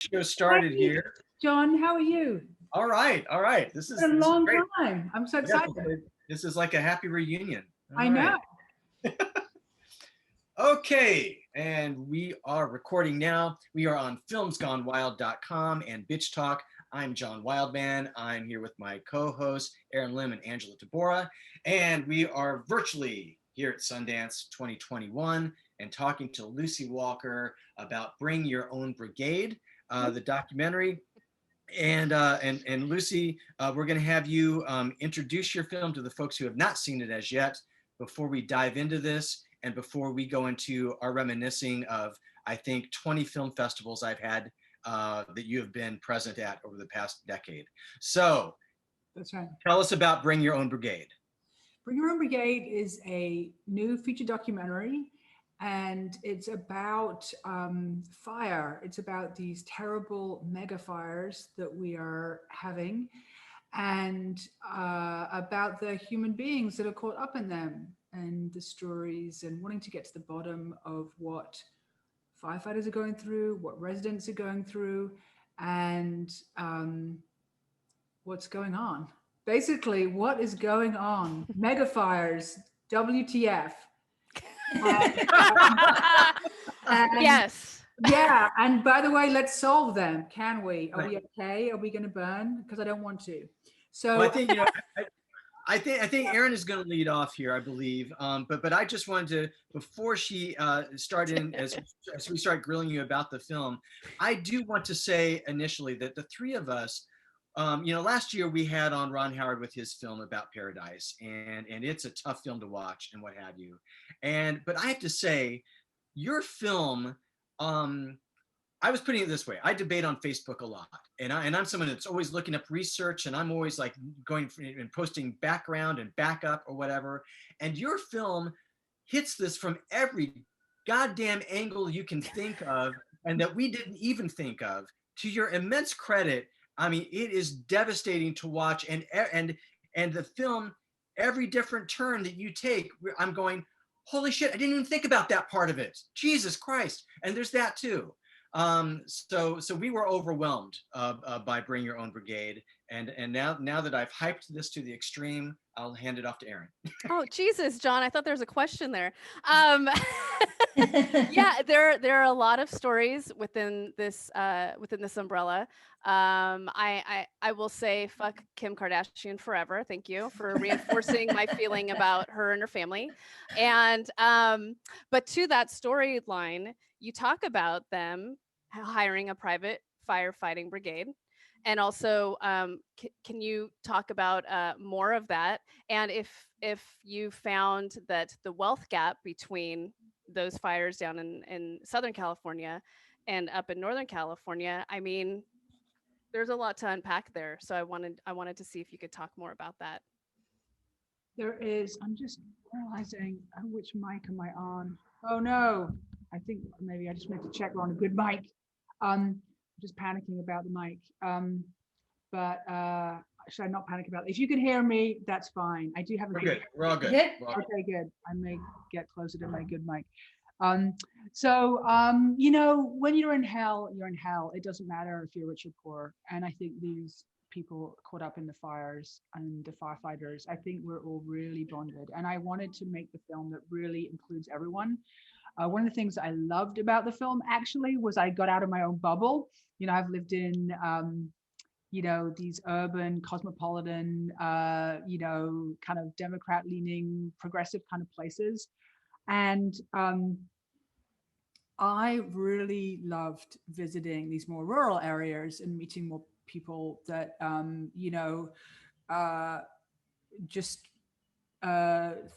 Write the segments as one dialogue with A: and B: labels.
A: Show started here.
B: John, how are you?
A: All right, all right. This is
B: It's been a long
A: great.
B: time. I'm so
A: Yeah,
B: excited.
A: this is like a happy reunion.
B: I
A: All
B: know.
A: right. Okay, and we are recording now. We are on filmsgonewild.com and Bitch Talk. I'm John Wildman. I'm here with my co-hosts Erin Lim and Angela Tabora, and we are virtually here at Sundance 2021 and talking to Lucy Walker about Bring Your Own Brigade, the documentary. And Lucy, we're going to have you introduce your film to the folks who have not seen it as yet before we dive into this and before we go into our reminiscing of, I think, 20 film festivals I've had that you have been present at over the past decade. So
B: That's right.
A: Tell us about Bring Your Own Brigade.
B: Bring Your Own Brigade is a new feature documentary, and it's about fire. It's about these terrible mega fires that we are having, and about the human beings that are caught up in them, and the stories, and wanting to get to the bottom of what firefighters are going through, what residents are going through, and what's going on. Basically, what is going on? Mega fires, WTF. And
C: Yes.
B: yeah, and by the way, let's solve them. Can we? Are we okay? Are we going to burn? Because I don't want to. So
A: well, I think I think Erin is going to lead off here, I believe. But I just wanted to, before she started, as we start grilling you about the film, I do want to say initially that the three of us, last year we had on Ron Howard with his film about Paradise, and it's a tough film to watch and what have you. But I have to say, your film, I was putting it this way. I debate on Facebook a lot, and I'm someone that's always looking up research, and I'm always like going and posting background and backup or whatever. And your film hits this from every goddamn angle you can think of, and that we didn't even think of. To your immense credit, I mean, it is devastating to watch, and the film, every different turn that you take, I'm going, holy shit, I didn't even think about that part of it. Jesus Christ. And there's that too. So we were overwhelmed by Bring Your Own Brigade, and now that I've hyped this to the extreme, I'll hand it off to Erin.
C: Oh, Jesus, John, I thought there was a question there. Yeah, there are a lot of stories within this umbrella. I will say fuck Kim Kardashian forever. Thank you for reinforcing my feeling about her and her family. And but to that storyline, you talk about them hiring a private firefighting brigade. And also, can you talk about more of that? And if you found that the wealth gap between those fires down in Southern California and up in Northern California, I mean, there's a lot to unpack there. So I wanted to see if you could talk more about that.
B: there is, I'm just realizing, which mic am I on? Oh no, I think maybe I just need to check we're on a good mic. Just panicking about the mic. But should I not panic about it? If you can hear me, that's fine. I do have a
A: We're good. We're all good.
B: Good?
A: We're all good.
B: Okay, good. I may get closer to my good mic. When you're in hell, you're in hell. It doesn't matter if you're rich or poor. And I think these people caught up in the fires and the firefighters, I think we're all really bonded. And I wanted to make the film that really includes everyone. One of the things I loved about the film actually was I got out of my own bubble. I've lived in, these urban, cosmopolitan, kind of Democrat-leaning, progressive kind of places. And I really loved visiting these more rural areas and meeting more people that, just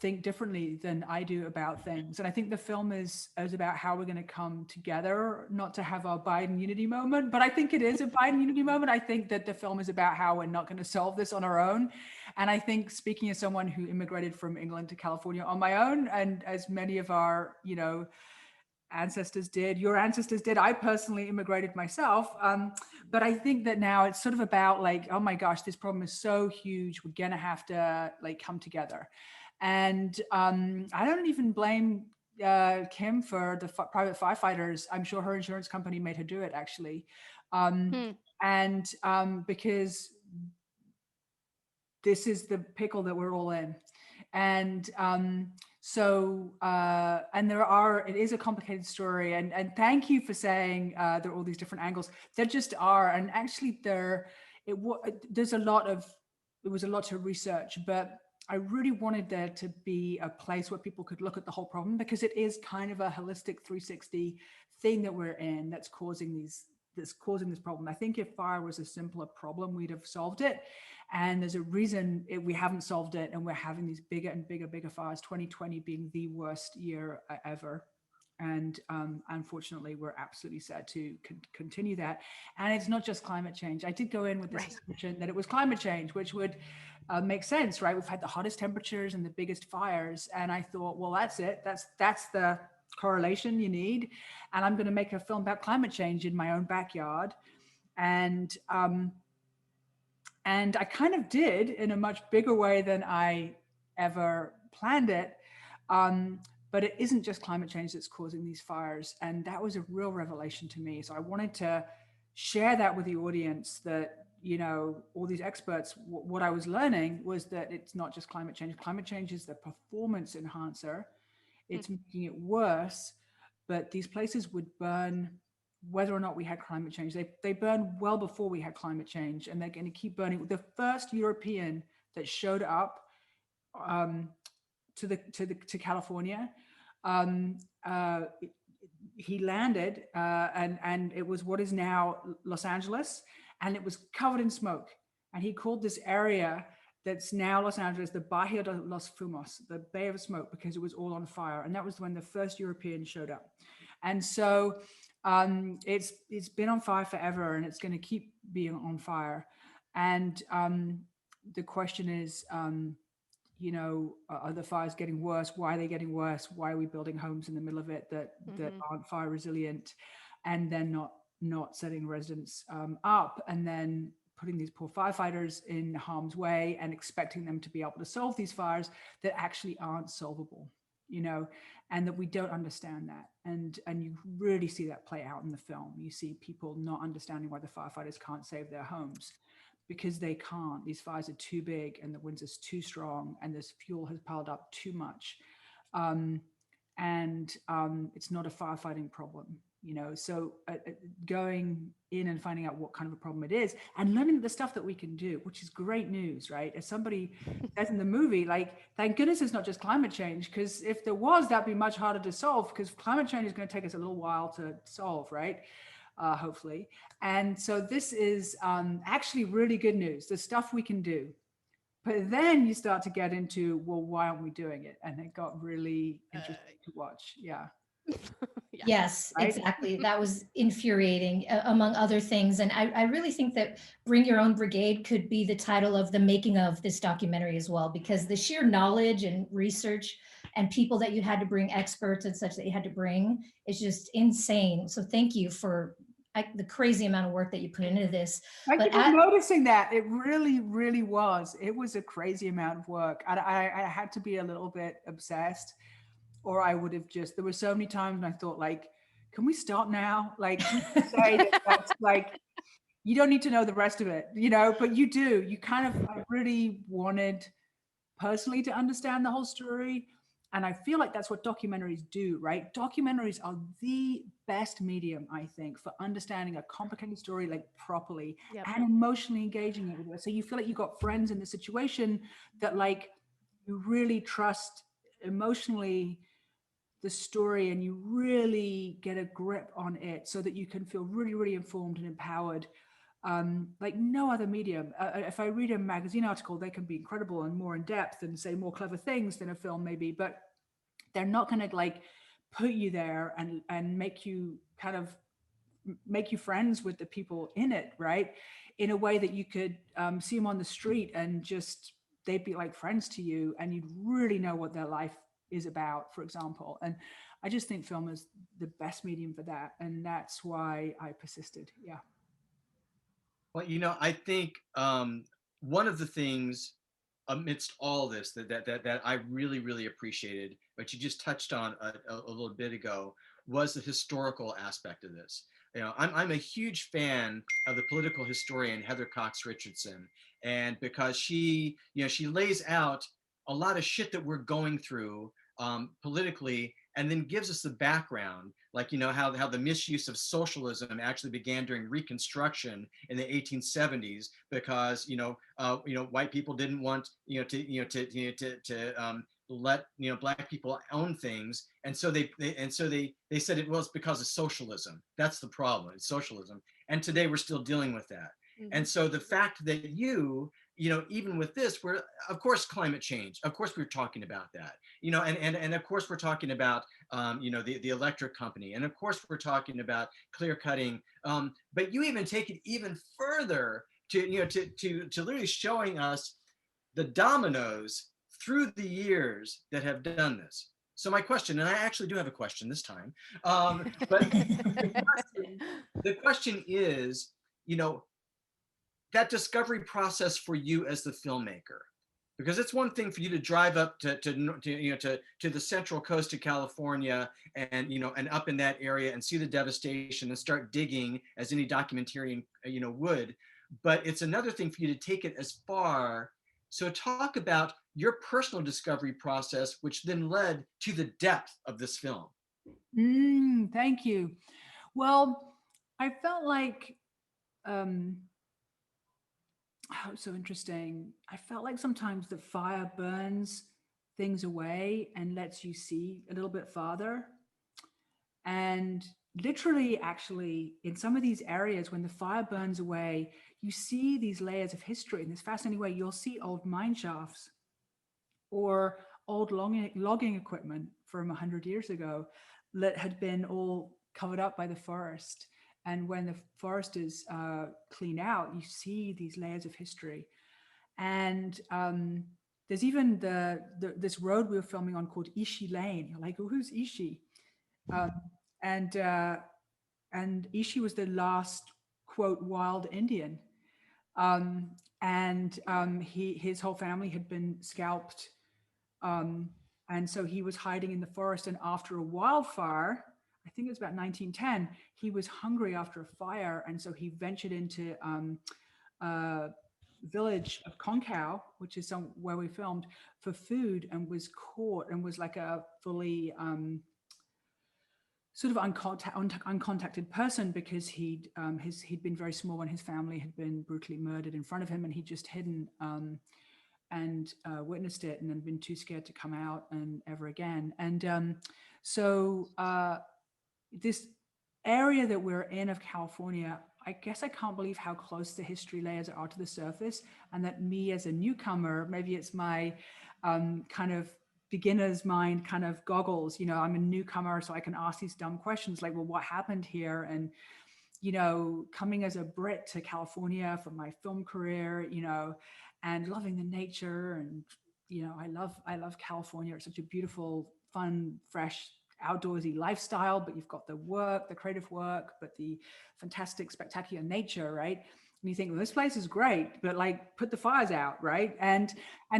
B: think differently than I do about things. And I think the film is about how we're going to come together, not to have our Biden unity moment, but I think it is a Biden unity moment. I think that the film is about how we're not going to solve this on our own. And I think, speaking as someone who immigrated from England to California on my own, and as many of our, ancestors did, your ancestors did, I personally immigrated myself. But I think that now it's sort of about like, oh my gosh, this problem is so huge. We're going to have to come together. And I don't even blame Kim for the private firefighters. I'm sure her insurance company made her do it actually. And because this is the pickle that we're all in. And so, and it is a complicated story. And thank you for saying there are all these different angles. There just are. And actually there was a lot to research, but I really wanted there to be a place where people could look at the whole problem, because it is kind of a holistic 360 thing that we're in that's causing this problem. I think if fire was a simpler problem, we'd have solved it. And there's a reason we haven't solved it, and we're having these bigger and bigger fires, 2020 being the worst year ever. And unfortunately, we're absolutely sad to continue that. And it's not just climate change. I did go in with this assumption that it was climate change, which would make sense, right? We've had the hottest temperatures and the biggest fires. And I thought, well, that's it. That's the correlation you need. And I'm going to make a film about climate change in my own backyard. And I kind of did, in a much bigger way than I ever planned it. But it isn't just climate change that's causing these fires. And that was a real revelation to me. So I wanted to share that with the audience, that, you know, all these experts, what I was learning was that it's not just climate change. Climate change is the performance enhancer. It's making it worse, but these places would burn whether or not we had climate change. They burned well before we had climate change, and they're going to keep burning. The first European that showed up to California, he landed, and it was what is now Los Angeles, and it was covered in smoke. And he called this area that's now Los Angeles the Bahia de los Fumos, the Bay of Smoke, because it was all on fire. And that was when the first European showed up. And so it's been on fire forever, and it's going to keep being on fire. And the question is, you know, are the fires getting worse? Why are they getting worse? Why are we building homes in the middle of it that aren't fire resilient, and then not setting residents up, and then putting these poor firefighters in harm's way and expecting them to be able to solve these fires that actually aren't solvable, you know, and that we don't understand that. And you really see that play out in the film. You see people not understanding why the firefighters can't save their homes, because they can't. These fires are too big, and the winds are too strong, and this fuel has piled up too much. It's not a firefighting problem, you know. So going in and finding out what kind of a problem it is, and learning the stuff that we can do, which is great news, right? As somebody says in the movie, like, thank goodness it's not just climate change, because if there was, that'd be much harder to solve, because climate change is going to take us a little while to solve, right? Hopefully. And so this is actually really good news, the stuff we can do. But then you start to get into, well, why aren't we doing it? And it got really interesting to watch. Yeah.
D: Yes,
B: Right?
D: exactly. That was infuriating, among other things. And I really think that Bring Your Own Brigade could be the title of the making of this documentary as well, because the sheer knowledge and research and people that you had to bring, experts and such that you had to bring, is just insane. So thank you for the crazy amount of work that you put into this.
B: Thank you for noticing that. It really, really was. It was a crazy amount of work. I had to be a little bit obsessed, or I would have just, there were so many times when I thought, like, can we stop now? Like, say that's like, you don't need to know the rest of it, you know, but you do. You kind of, I really wanted personally to understand the whole story. And I feel like that's what documentaries do, right? Documentaries are the best medium, I think, for understanding a complicated story, like, properly, and emotionally engaging it with it. So you feel like you've got friends in the situation that, like, you really trust emotionally the story, and you really get a grip on it, so that you can feel really, really informed and empowered, like no other medium. If I read a magazine article, they can be incredible and more in depth and say more clever things than a film maybe, but they're not going to, like, put you there and make you kind of make you friends with the people in it, right? In a way that you could see them on the street and just, they'd be like friends to you, and you'd really know what their life is about, for example. And I just think film is the best medium for that, and that's why I persisted. Yeah.
A: Well, you know, I think one of the things amidst all this that I really, really appreciated, but you just touched on a little bit ago, was the historical aspect of this. You know, I'm a huge fan of the political historian Heather Cox Richardson, and because she, you know, she lays out a lot of shit that we're going through politically, and then gives us the background, like, you know, how the misuse of socialism actually began during Reconstruction in the 1870s, because white people didn't want to let black people own things, and so they said it was because of socialism. That's the problem. It's socialism, and today we're still dealing with that.
C: Mhm.
A: And so the fact that even with this, we're, of course, climate change, of course we're talking about that, and of course we're talking about the electric company, and of course we're talking about clear cutting, but you even take it even further to literally showing us the dominoes through the years that have done this. So my question, and I actually do have a question this time, but the question is, that discovery process for you as the filmmaker, because it's one thing for you to drive up to the central coast of California, and up in that area, and see the devastation and start digging as any documentarian would, but it's another thing for you to take it as far. So talk about your personal discovery process, which then led to the depth of this film.
B: Thank you. Well, I felt like oh, it's so interesting. I felt like sometimes the fire burns things away and lets you see a little bit farther. And literally, actually, in some of these areas, when the fire burns away, you see these layers of history in this fascinating way. You'll see old mine shafts or old logging equipment from 100 years ago that had been all covered up by the forest. And when the forest is cleaned out, you see these layers of history. And there's even this road we were filming on called Ishi Lane. You're like, oh, who's Ishi? And Ishi was the last, quote, wild Indian. His whole family had been scalped. And so he was hiding in the forest. And after a wildfire, I think it was about 1910, he was hungry after a fire. And so he ventured into village of Concow, which is where we filmed, for food, and was caught and was like a fully sort of uncontacted person, because he'd been very small when his family had been brutally murdered in front of him, and he'd just hidden and witnessed it, and then been too scared to come out and ever again. And so this area that we're in of California, I guess I can't believe how close the history layers are to the surface, and that me as a newcomer, maybe it's my kind of beginner's mind kind of goggles, I'm a newcomer, so I can ask these dumb questions like, well, what happened here? And coming as a Brit to California for my film career, and loving the nature, and I love California. It's such a beautiful, fun, fresh, outdoorsy lifestyle, but you've got the work, the creative work, but the fantastic, spectacular nature, right? And you think, well, this place is great, but like, put the fires out, right? And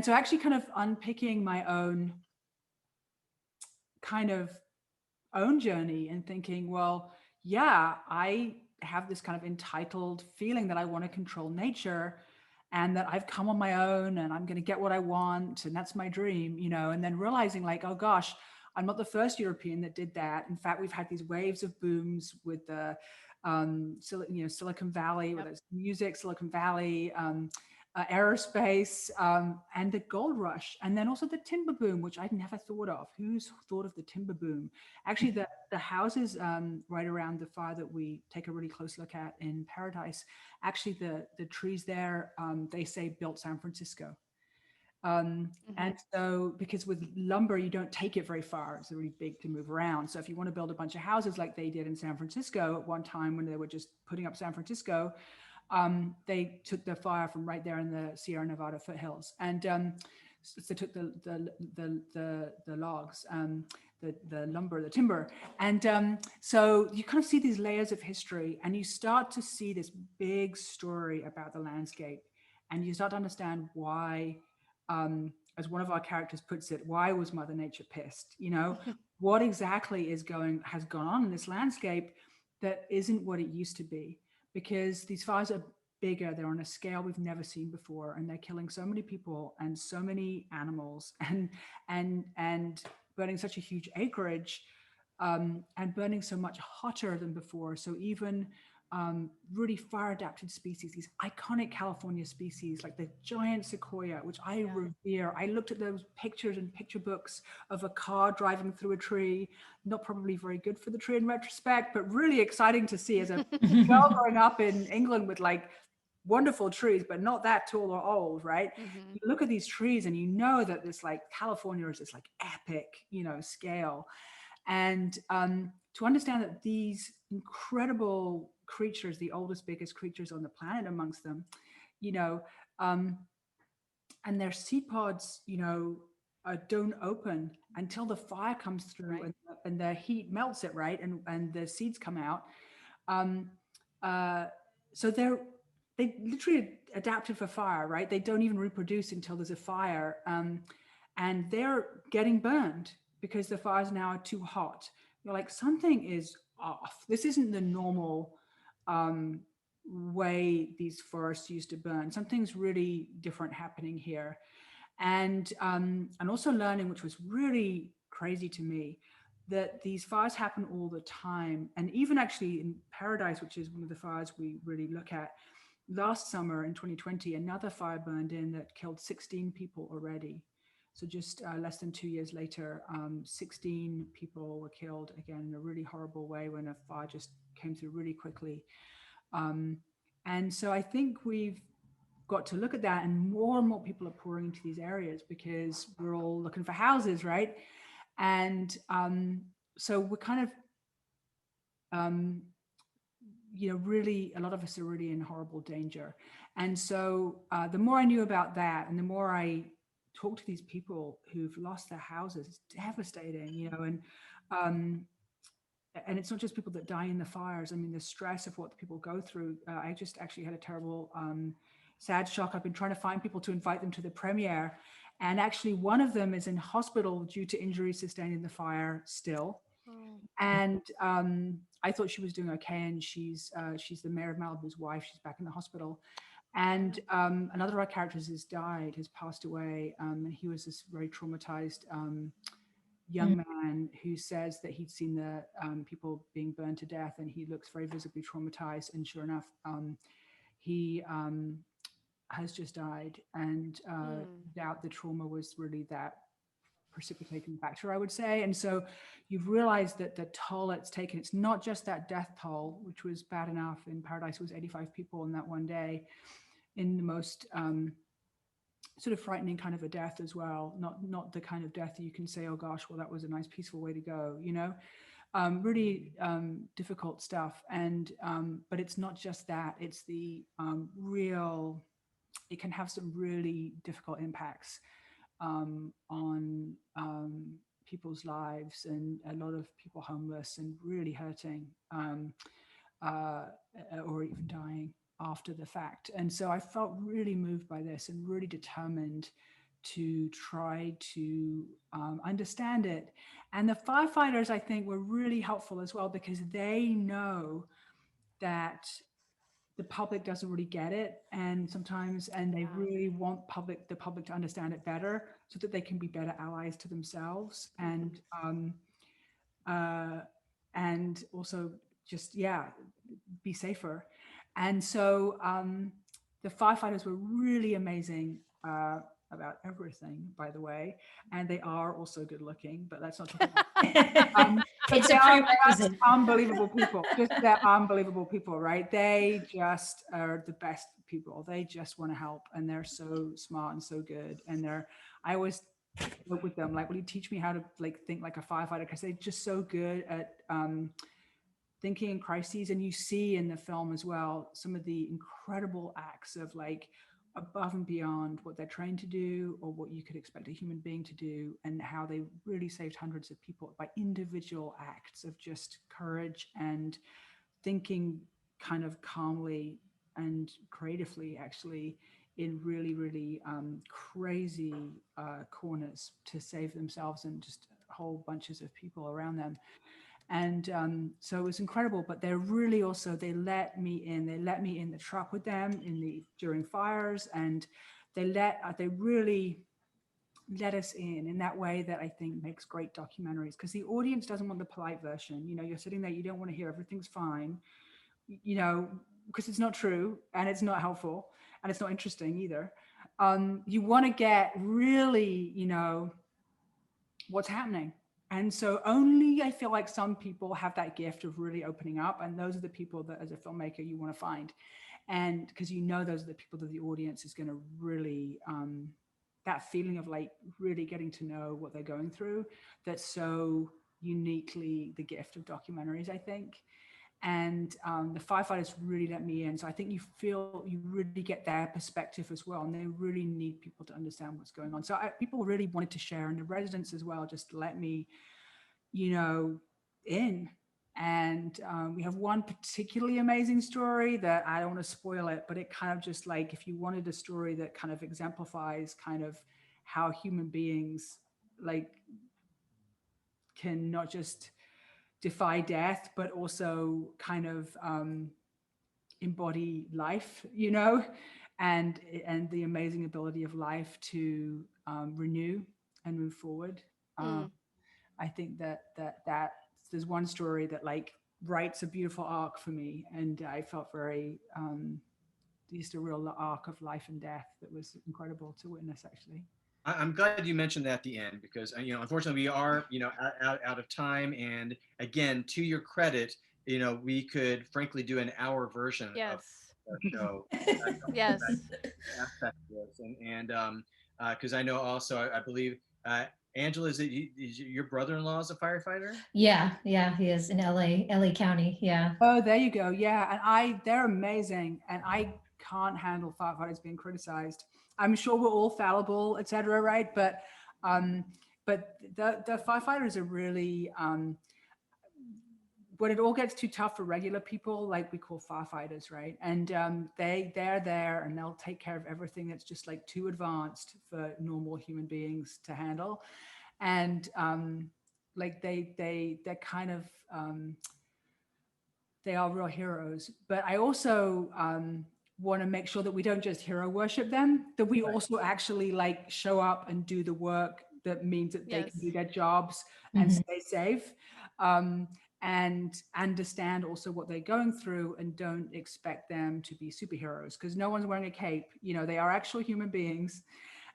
B: so actually kind of unpicking my own journey and thinking, well, yeah, I have this kind of entitled feeling that I want to control nature, and that I've come on my own and I'm going to get what I want, and that's my dream, and then realizing like, oh gosh, I'm not the first European that did that. In fact, we've had these waves of booms with the Silicon Valley, whether it's music, Silicon Valley, aerospace, and the gold rush, and then also the timber boom, which I'd never thought of. Who's thought of the timber boom? Actually, the houses right around the fire that we take a really close look at in Paradise, actually the trees there, they say built San Francisco. And so, because with lumber, you don't take it very far. It's really big to move around. So if you want to build a bunch of houses like they did in San Francisco at one time when they were just putting up San Francisco, they took the fire from right there in the Sierra Nevada foothills, and so they took the logs, the lumber, the timber, and so you kind of see these layers of history, and you start to see this big story about the landscape, and you start to understand why as one of our characters puts it, why was Mother Nature pissed? You know, what exactly has gone on in this landscape that isn't what it used to be? Because these fires are bigger, they're on a scale we've never seen before, and they're killing so many people and so many animals, and burning such a huge acreage, and burning so much hotter than before. So even really fire adapted species, these iconic California species like the giant sequoia, which I revere. I looked at those pictures and picture books of a car driving through a tree, not probably very good for the tree in retrospect, but really exciting to see as a girl growing up in England with like wonderful trees, but not that tall or old, right? You look at these trees and you know that this like California is this like epic, you know, scale. And to understand that these incredible creatures, the oldest, biggest creatures on the planet amongst them, you know, and their seed pods, you know, don't open until the fire comes through, and the heat melts it, right? And the seeds come out. So they literally adapted for fire, right? They don't even reproduce until there's a fire. And they're getting burned because the fires now are too hot. You're like, something is off. This isn't the normal way these forests used to burn. Something's really different happening here. And also learning, which was really crazy to me, that these fires happen all the time. And even actually in Paradise, which is one of the fires we really look at, last summer in 2020, another fire burned in that killed 16 people already. So just less than 2 years later, 16 people were killed again in a really horrible way when a fire just came through really quickly. And so I think we've got to look at that, and more people are pouring into these areas because we're all looking for houses, right? And so we're kind of, you know, really, a lot of us are really in horrible danger. And so the more I knew about that, and the more I talked to these people who've lost their houses, it's devastating, you know, and it's not just people that die in the fires. I mean, the stress of what people go through. I just actually had a terrible, sad shock. I've been trying to find people to invite them to the premiere. And actually one of them is in hospital due to injuries sustained in the fire still. And I thought she was doing okay, and she's the mayor of Malibu's wife. She's back in the hospital. And another of our characters has passed away. And he was this very traumatized young man who says that he'd seen the people being burned to death, and he looks very visibly traumatized. And sure enough, he has just died. And doubt the trauma was really that precipitating factor, I would say. And so you've realized that the toll it's taken, it's not just that death toll, which was bad enough. In Paradise, it was 85 people in that one day, in the most sort of frightening kind of a death as well. Not the kind of death that you can say, oh gosh, well, that was a nice peaceful way to go, you know. Really difficult stuff. And but it's not just that, it's the real, it can have some really difficult impacts on people's lives, and a lot of people homeless and really hurting, or even dying after the fact. And so I felt really moved by this and really determined to try to understand it. And the firefighters, I think, were really helpful as well, because they know that the public doesn't really get it, and sometimes, and they really want the public to understand it better, so that they can be better allies to themselves, and also just be safer. And so the firefighters were really amazing about everything, by the way, and they are also good looking, but let's not talk about
D: it's a prerequisite.
B: Unbelievable people. Just they're unbelievable people, right? They just are the best people. They just want to help, and they're so smart and so good. And I always work with them, like, will you teach me how to like think like a firefighter? Because they're just so good at thinking in crises. And you see in the film as well some of the incredible acts of like above and beyond what they're trained to do, or what you could expect a human being to do, and how they really saved hundreds of people by individual acts of just courage and thinking kind of calmly and creatively, actually, in really, really crazy corners to save themselves and just whole bunches of people around them. And so it was incredible, but they're really also, they let me in the truck with them during fires, and they really let us in that way that I think makes great documentaries, because the audience doesn't want the polite version. You know, you're sitting there, you don't want to hear everything's fine, you know, because it's not true and it's not helpful and it's not interesting either. You want to get really, you know, what's happening. And so only I feel like some people have that gift of really opening up, and those are the people that as a filmmaker you want to find. And because you know those are the people that the audience is going to really that feeling of like really getting to know what they're going through, that's so uniquely the gift of documentaries, I think. And the firefighters really let me in. So I think you really get their perspective as well. And they really need people to understand what's going on. So people really wanted to share, and the residents as well just let me, you know, in. And we have one particularly amazing story that I don't want to spoil it, but it kind of just like, if you wanted a story that kind of exemplifies kind of how human beings like can not just defy death, but also kind of embody life, you know, and the amazing ability of life to renew and move forward. I think that there's one story that like writes a beautiful arc for me, and I felt very just a real arc of life and death that was incredible to witness, actually.
A: I'm glad you mentioned that at the end, because you know, unfortunately we are, you know, out of time. And again, to your credit, you know, we could frankly do an hour version of
C: Yes.
A: our show.
C: Yes.
A: Aspect of this. And because I know also, I believe Angela, is your brother-in-law is a firefighter?
D: Yeah, he is in LA County. Yeah.
B: Oh, there you go. Yeah, and they're amazing, and I can't handle firefighters being criticized. I'm sure we're all fallible, etc., right? But the firefighters are really when it all gets too tough for regular people, like we call firefighters, right? And they're there and they'll take care of everything that's just like too advanced for normal human beings to handle. And like they're kind of they are real heroes. But I also want to make sure that we don't just hero worship them, that we also actually like show up and do the work that means that they can do their jobs and stay safe. And understand also what they're going through, and don't expect them to be superheroes, because no one's wearing a cape. You know, they are actual human beings.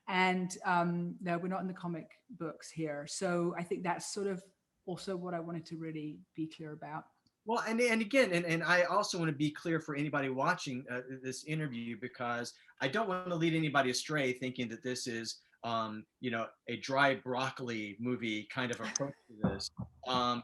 B: And no, we're not in the comic books here. So I think that's sort of also what I wanted to really be clear about.
A: Well, and again, and I also want to be clear for anybody watching this interview, because I don't want to lead anybody astray thinking that this is, you know, a dry broccoli movie kind of approach to this,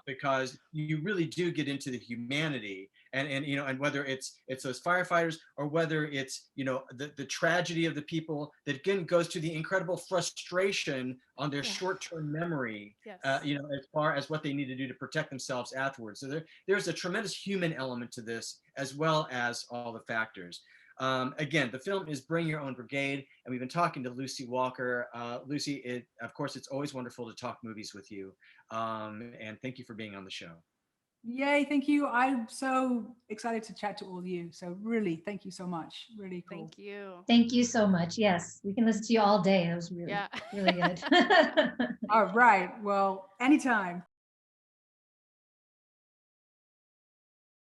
A: because you really do get into the humanity, and you know, and whether it's those firefighters, or whether it's, you know, the tragedy of the people, that again goes to the incredible frustration on their short-term memory, you know, as far as what they need to do to protect themselves afterwards. So there's a tremendous human element to this, as well as all the factors. Again, the film is Bring Your Own Brigade, and we've been talking to Lucy Walker. Lucy, of course, it's always wonderful to talk movies with you, and thank you for being on the show.
B: Yay, thank you. I'm so excited to chat to all of you. So really, thank you so much. Really cool.
C: Thank you.
D: Thank you so much. Yes, we can listen to you all day. That was really, really good.
B: All right. Well, anytime.